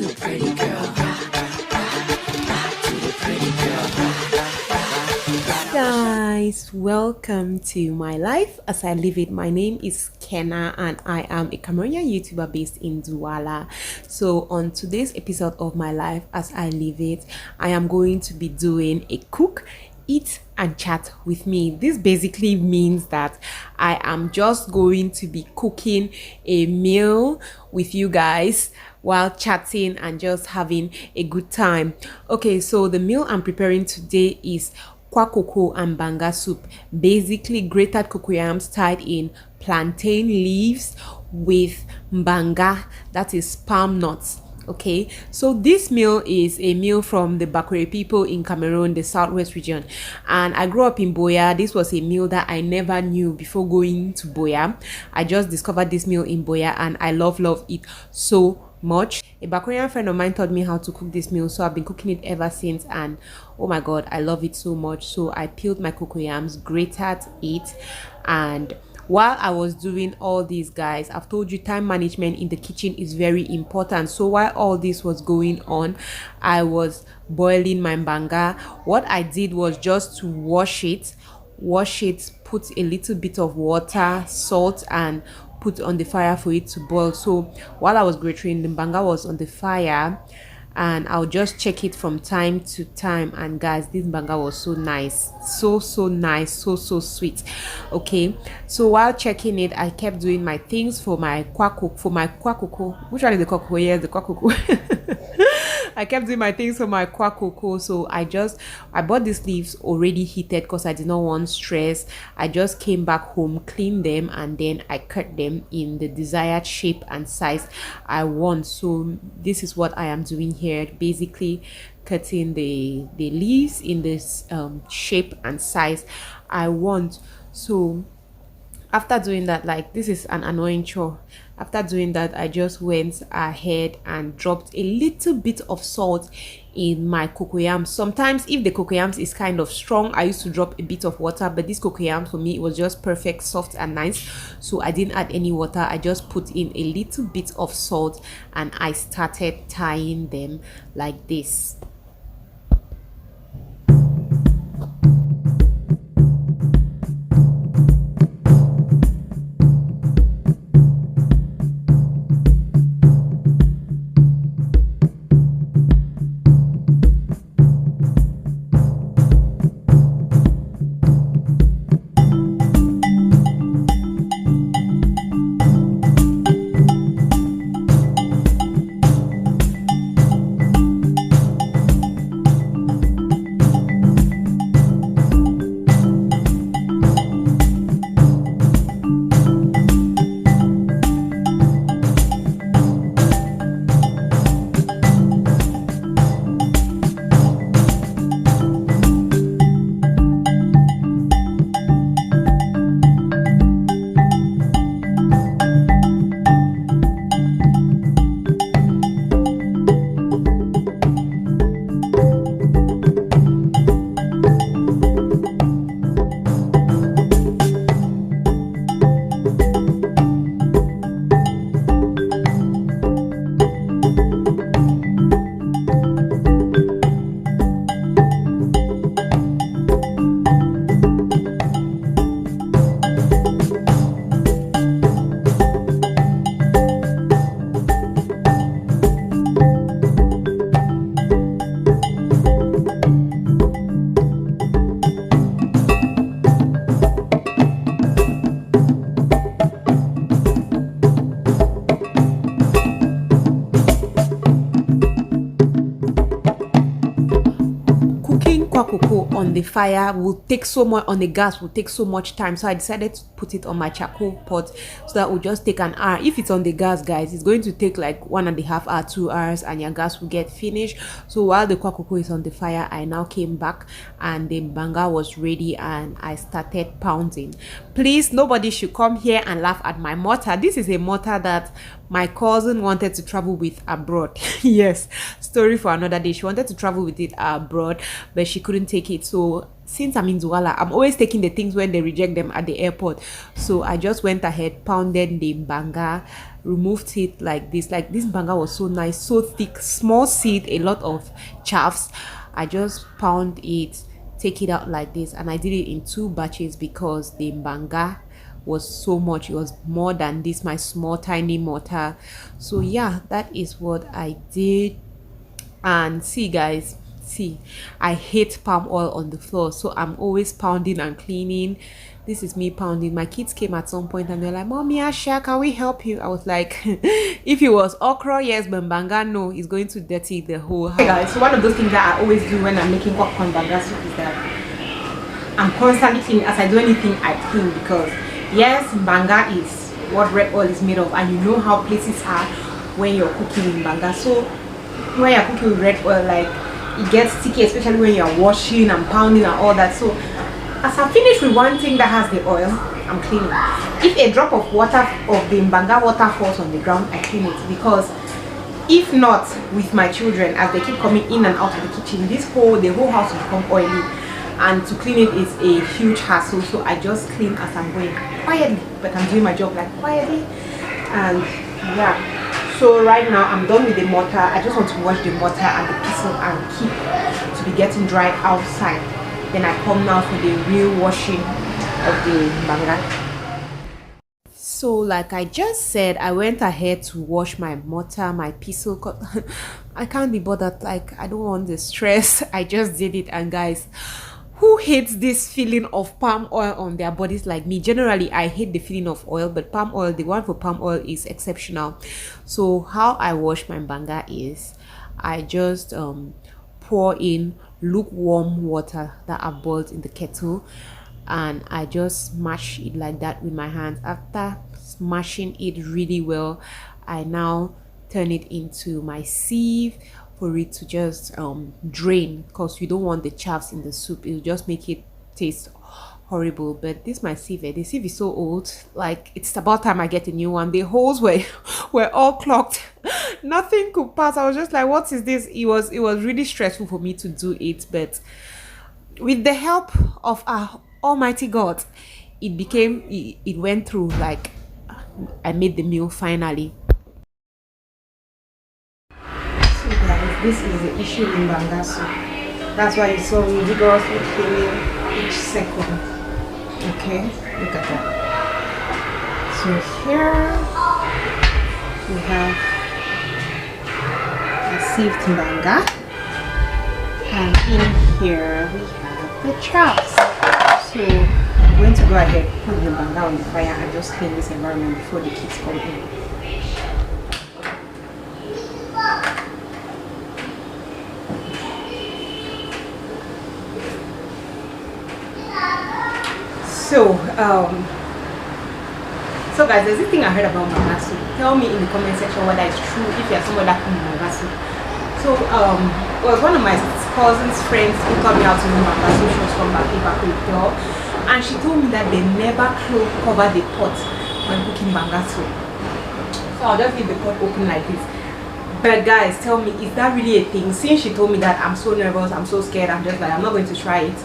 the pretty girl. Rock to the pretty girl. Guys, welcome to my life as I live it. My name is Kenna and I am a Cameroonian YouTuber based in Douala. So on today's episode of my life as I live it, I am going to be doing a cook, eat and chat with me. This basically means that I am just going to be cooking a meal with you guys while chatting and just having a good time. Okay, so the meal I'm preparing today is Kwacoco and Mbanga soup, basically grated cocoyams tied in plantain leaves with Mbanga, that is palm nuts. Okay, so this meal is a meal from the Bakwere people in Cameroon, the southwest region, and I grew up in Boya. This was a meal that I never knew before going to Boya. I just discovered this meal in Boya and I love it so much. A Bakwerian friend of mine taught me how to cook this meal, so I've been cooking it ever since, and oh my god, I love it so much. So I peeled my cocoyams, grated it, and while I was doing all these, guys, I've told you time management in the kitchen is very important. So while all this was going on, I was boiling my mbanga. What I did was just to wash it, put a little bit of water, salt, and put on the fire for it to boil. So while I was grating, the mbanga was on the fire and I'll just check it from time to time. And guys, this mbanga was so nice, so nice, so sweet. Okay, so while checking it, I kept doing my things for my kwacoco. Which one is the kwacoco? Yes, the kwacoco. I kept doing my things for my kwacoco. So I bought these leaves already heated because I did not want stress. I just came back home, cleaned them, and then I cut them in the desired shape and size I want. So this is what I am doing here, basically cutting the leaves in this shape and size I want. So after doing that, like, this is an annoying chore. After doing that, I just went ahead and dropped a little bit of salt in my cocoyams. Sometimes if the cocoyams is kind of strong, I used to drop a bit of water, but this cocoyam for me, it was just perfect, soft and nice, so I didn't add any water. I just put in a little bit of salt and I started tying them like this. Kwacoco on the fire will take so much, on the gas will take so much time, so I decided to put it on my charcoal pot so that will just take an hour. If it's on the gas, guys, it's going to take like 1.5 hours, 2 hours, and your gas will get finished. So while the kwacoco is on the fire, I now came back and the mbanga was ready and I started pounding. Please, nobody should come here and laugh at my mortar. This is a mortar that my cousin wanted to travel with abroad. Yes, story for another day. She wanted to travel with it abroad, but she couldn't take it. So since I'm in Douala, I'm always taking the things when they reject them at the airport. So I just went ahead, pounded the mbanga, removed it like this. Like this banga was so nice, so thick, small seed, a lot of chaffs. I just pound it, take it out like this, and I did it in 2 batches because the mbanga was so much. It was more than this my small tiny mortar. So yeah, that is what I did. And see guys, see, I hate palm oil on the floor, so I'm always pounding and cleaning. This is me pounding. My kids came at some point and they're like, Mommy Asha, can we help you? I was like, if it was okra, yes, but mbanga, no, it's going to dirty the whole house. Hey guys, so one of those things that I always do when I'm making Kwacoco and Mbanga soup is that I'm constantly cleaning. As I do anything, I clean, because yes, mbanga is what red oil is made of, and you know how places are when you're cooking in mbanga. So when you're cooking with red oil, like, it gets sticky, especially when you're washing and pounding and all that. So as I finish with one thing that has the oil, I'm cleaning. If a drop of water of the mbanga water falls on the ground, I clean it, because if not, with my children, as they keep coming in and out of the kitchen, the whole house will become oily, and to clean it is a huge hassle. So I just clean as I'm going, quietly, but I'm doing my job like quietly. And yeah, so right now I'm done with the mortar. I just want to wash the mortar and the pestle and keep to be getting dry outside. Then I come now for the real washing of the mbanga. So like I just said, I went ahead to wash my mortar, my pestle. I can't be bothered, like I don't want the stress. I just did it. And guys, who hates this feeling of palm oil on their bodies like me? Generally, I hate the feeling of oil, but palm oil, the one for palm oil, is exceptional. So how I wash my mbanga is I just pour in lukewarm water that I've boiled in the kettle, and I just mash it like that with my hands. After smashing it really well, I now turn it into my sieve for it to just drain, because you don't want the chaffs in the soup. It'll just make it taste horrible. But this my sieve, the sieve is so old, like it's about time I get a new one. The holes were all clogged. Nothing could pass. I was just like, what is this? It was really stressful for me to do it, but with the help of our almighty God, it went through. Like, I made the meal finally. So guys, this is the issue in mbanga soup. That's why you saw me vigorously cleaning each second. Okay, look at that. So here we have a sieved mbanga, and in here we have the chops. So I'm going to go ahead, put the mbanga on the fire, and just clean this environment before the kids come in. So guys, there's this thing I heard about mbanga soup. Tell me in the comment section whether it's true, if you're somebody that can mbanga soup. So it was one of my cousin's friends who taught me how to do mbanga soup. She was from Kwacoco, and she told me that they never cover the pot when cooking mbanga soup. So I'll just leave the pot open like this. But guys, tell me, is that really a thing? Since she told me that, I'm so nervous, I'm so scared, I'm just like, I'm not going to try it.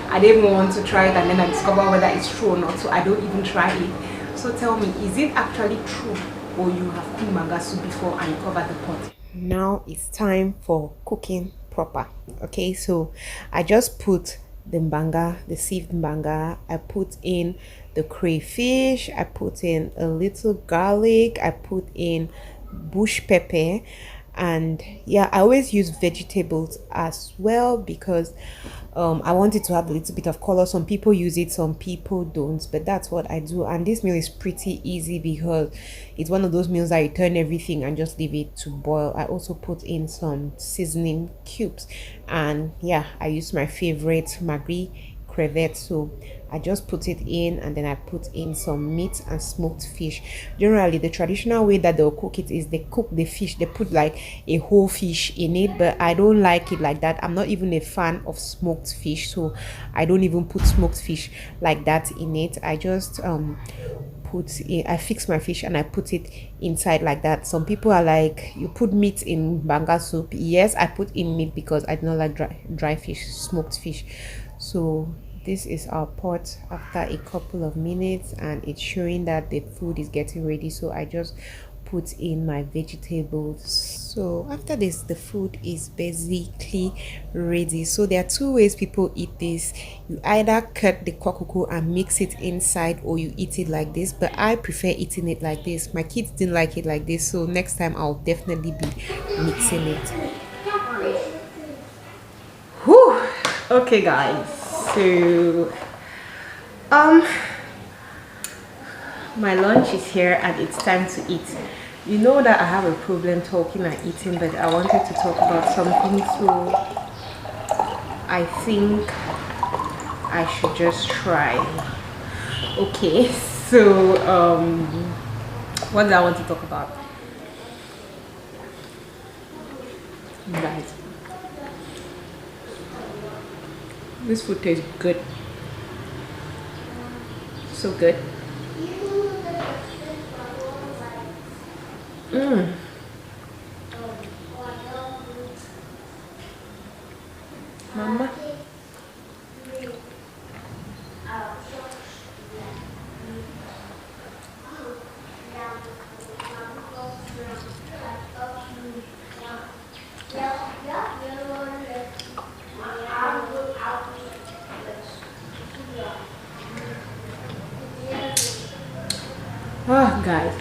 I didn't even want to try it, and then I discover whether it's true or not, so I don't even try it. So tell me, is it actually true, or you have cooked mbanga soup before and you covered the pot? Now it's time for cooking proper. Okay, so I just put the mbanga, the sieved mbanga. I put in the crayfish. I put in a little garlic. I put in bush pepper. And yeah, I always use vegetables as well, because I want it to have a little bit of color. Some people use it, some people don't, but that's what I do. And this meal is pretty easy because it's one of those meals that you turn everything and just leave it to boil. I also put in some seasoning cubes, and yeah, I use my favorite Maggi crevette. So I just put it in, and then I put in some meat and smoked fish. Generally, the traditional way that they'll cook it is they cook the fish, they put like a whole fish in it, but I don't like it like that. I'm not even a fan of smoked fish, so I don't even put smoked fish like that in it. I just I fix my fish and I put it inside like that. Some people are like, you put meat in mbanga soup. Yes, I put in meat because I do not like dry fish, smoked fish. So this is our pot after a couple of minutes, and it's showing that the food is getting ready. So I just put in my vegetables. So after this, the food is basically ready. So there are two ways people eat this. You either cut the kwacoco and mix it inside, or you eat it like this, but I prefer eating it like this. My kids didn't like it like this, so next time I'll definitely be mixing it. Whew. Okay guys, so my lunch is here and it's time to eat. You know that I have a problem talking and eating, but I wanted to talk about something, so I think I should just try. Okay, so what do I want to talk about, guys? This food tastes good, so good. Mama. Oh, guys.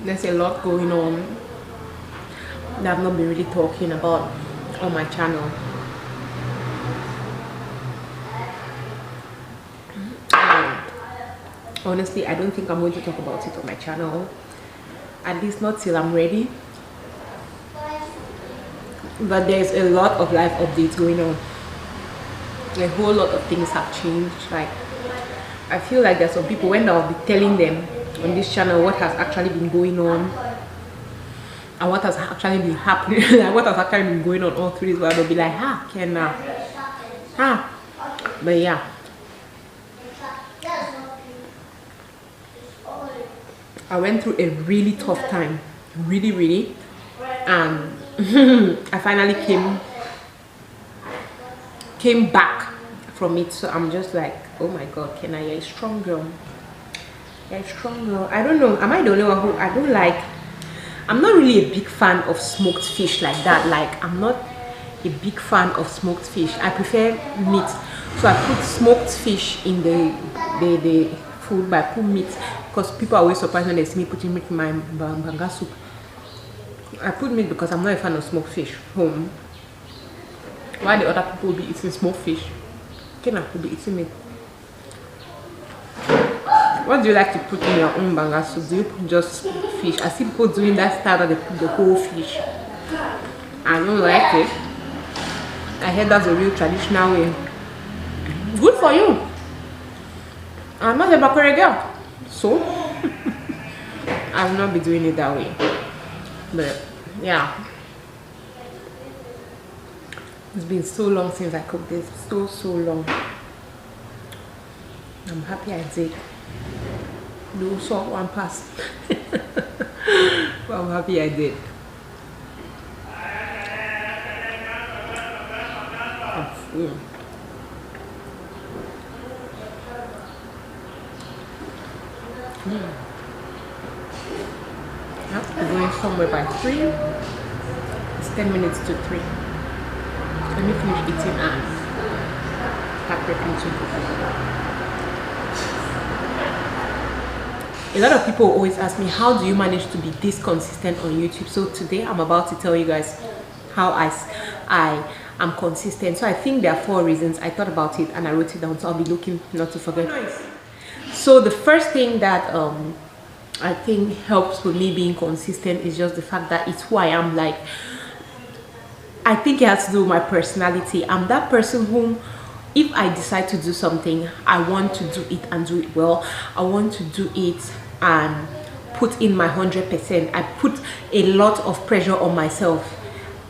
There's a lot going on that I've not been really talking about on my channel. Honestly, I don't think I'm going to talk about it on my channel, at least not till I'm ready. But there's a lot of life updates going on. A whole lot of things have changed. Like, I feel like there's some people, when I'll be telling them on this channel what has actually been going on and what has actually been happening, like what has actually been going on all through this while, they'll be like, ha, Kenna, ha. But yeah, I went through a really tough time, really, and I finally came back from it. So I'm just like, oh my god, Kenna, you're a strong girl. You're a strong girl. I don't know, am I the only one who I don't like? I'm not really a big fan of smoked fish like that. Like, I'm not a big fan of smoked fish. I prefer meat. So I put smoked fish in the food, but I put meat because people are always surprised when they see me putting meat in my Mbanga soup. I put meat because I'm not a fan of smoked fish home. Why the other people will be eating smoked fish? Kenna will be eating meat. What do you like to put in your own Mbanga soup? Do you put just fish? I see people doing that style that they put the whole fish. I don't like it. I heard that's a real traditional way. Good for you. I'm not a Bakore girl, so I will not be doing it that way. But yeah, it's been so long since I cooked this. So long. I'm happy I did. No salt, one pass. But I'm happy I did. I'm full. I have to be going somewhere by 3. It's 10 minutes to 3. Let me finish eating and start prepping to go. A lot of people always ask me, how do you manage to be this consistent on YouTube? So today I'm about to tell you guys how I am consistent. So I think there are 4 reasons. I thought about it and I wrote it down, so I'll be looking not to forget. Nice. So the first thing that I think helps with me being consistent is just the fact that it's who I am. Like, I think it has to do with my personality. I'm that person whom, if I decide to do something, I want to do it and do it well. I want to do it and put in my 100%. I put a lot of pressure on myself.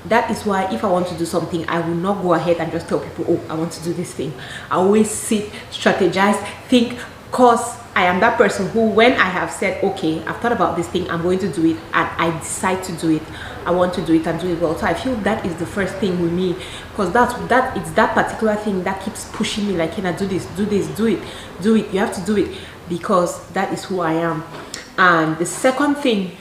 That is why if I want to do something, I will not go ahead and just tell people, oh, I want to do this thing. I always sit, strategize, think, cause I am that person who, when I have said, okay, I've thought about this thing, I'm going to do it, and I decide to do it, I want to do it and do it well. So I feel that is the first thing with me, because it's that particular thing that keeps pushing me, like, can I do this, do it, you have to do it, because that is who I am. And the second thing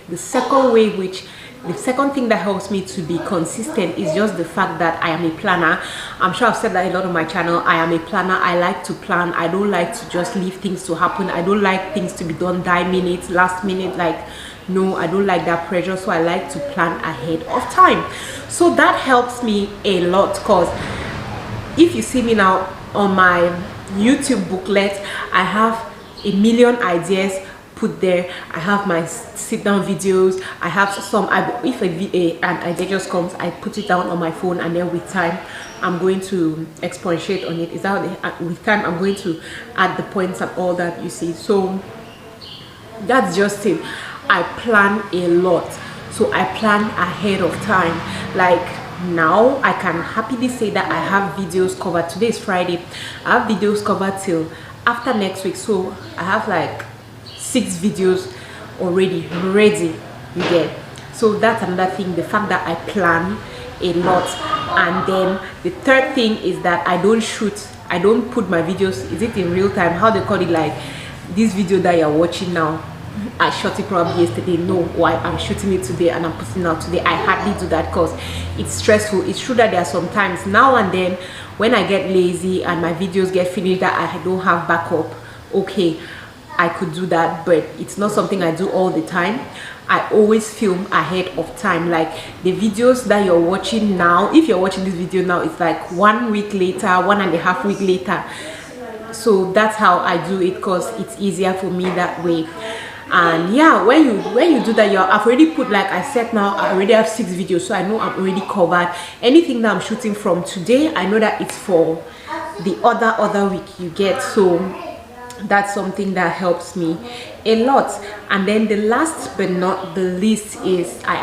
that helps me to be consistent is just the fact that I am a planner. I'm sure I've said that a lot on my channel. I am a planner. I like to plan. I don't like to just leave things to happen. I don't like things to be done last minute. Like, no, I don't like that pressure. So I like to plan ahead of time. So that helps me a lot, because if you see me now on my YouTube booklet, I have a million ideas put there. I have my sit down videos. I have some, if an idea just comes, I put it down on my phone, and then with time I'm going to expatiate on it. Is that with time I'm going to add the points and all that, you see. So that's just it. I plan a lot, so I plan ahead of time. Like, now I can happily say that I have videos covered. Today is Friday. I have videos covered till after next week, so I have like 6 videos already ready, you get. So that's another thing, the fact that I plan a lot. And then the third thing is that I don't put my videos, is it in real time, how they call it, like this video that you're watching now, I shot it probably yesterday, no, why I'm shooting it today and I'm putting it out today. I hardly do that because it's stressful. It's true that there are some times now and then when I get lazy and my videos get finished that I don't have backup. Okay, I could do that, but it's not something I do all the time. I always film ahead of time. Like, the videos that you're watching now, if you're watching this video now, it's like 1 week later, 1.5 weeks later. So that's how I do it, because it's easier for me that way. And yeah, when you do that, I've already put, like I said, now I already have 6 videos, so I know I'm already covered. Anything that I'm shooting from today, I know that it's for the other week, you get. So that's something that helps me a lot. And then the last but not the least is I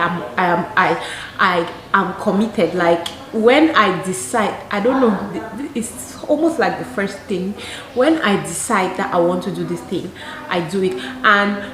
am committed. Like, when I decide, I don't know, it's almost like the first thing. When I decide that I want to do this thing, I do it. And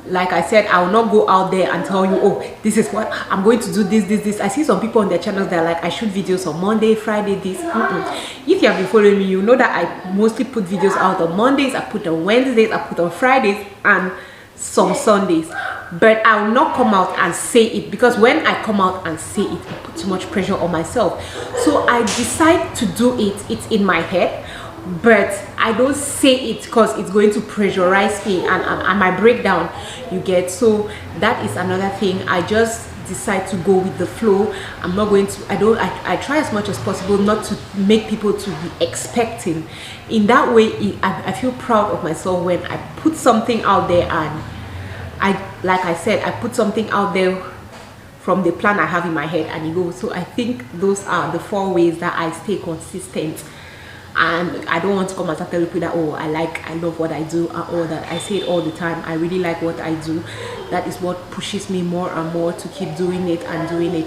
like I said, I will not go out there and tell you, oh, this is what I'm going to do, this. I see some people on their channels that are like, I shoot videos on Monday, Friday, this. If you have been following me, you know that I mostly put videos out on Mondays, I put on Wednesdays, I put on Fridays, and some Sundays. But I will not come out and say it, because when I come out and say it, I put too much pressure on myself. So I decide to do it. It's in my head, but I don't say it because it's going to pressurize me and my breakdown, you get. So that is another thing. I just decide to go with the flow. I'm not going to, I try as much as possible not to make people to be expecting. In that way, I feel proud of myself when I put something out there, and like I said, I put something out there from the plan I have in my head, and it goes. So I think those are the 4 ways that I stay consistent. And I don't want to come and tell people that, oh, I love what I do, or that I say it all the time, I really like what I do. That is what pushes me more and more to keep doing it and doing it.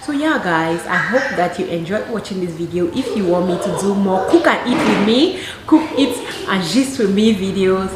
So yeah, guys, I hope that you enjoyed watching this video. If you want me to do more cook and eat with me, cook, eat and gist with me videos,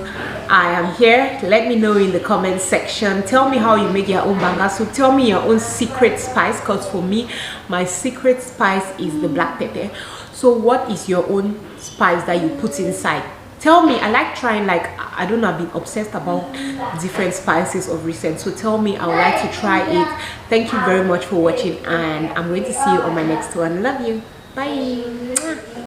I am here. Let me know in the comment section. Tell me how you make your own banga soup. Tell me your own secret spice, because for me, my secret spice is the black pepper. So what is your own spice that you put inside? Tell me. I like trying, like, I don't know, I've been obsessed about different spices of recent. So tell me, I would like to try it. Thank you very much for watching, and I'm going to see you on my next one. Love you. Bye.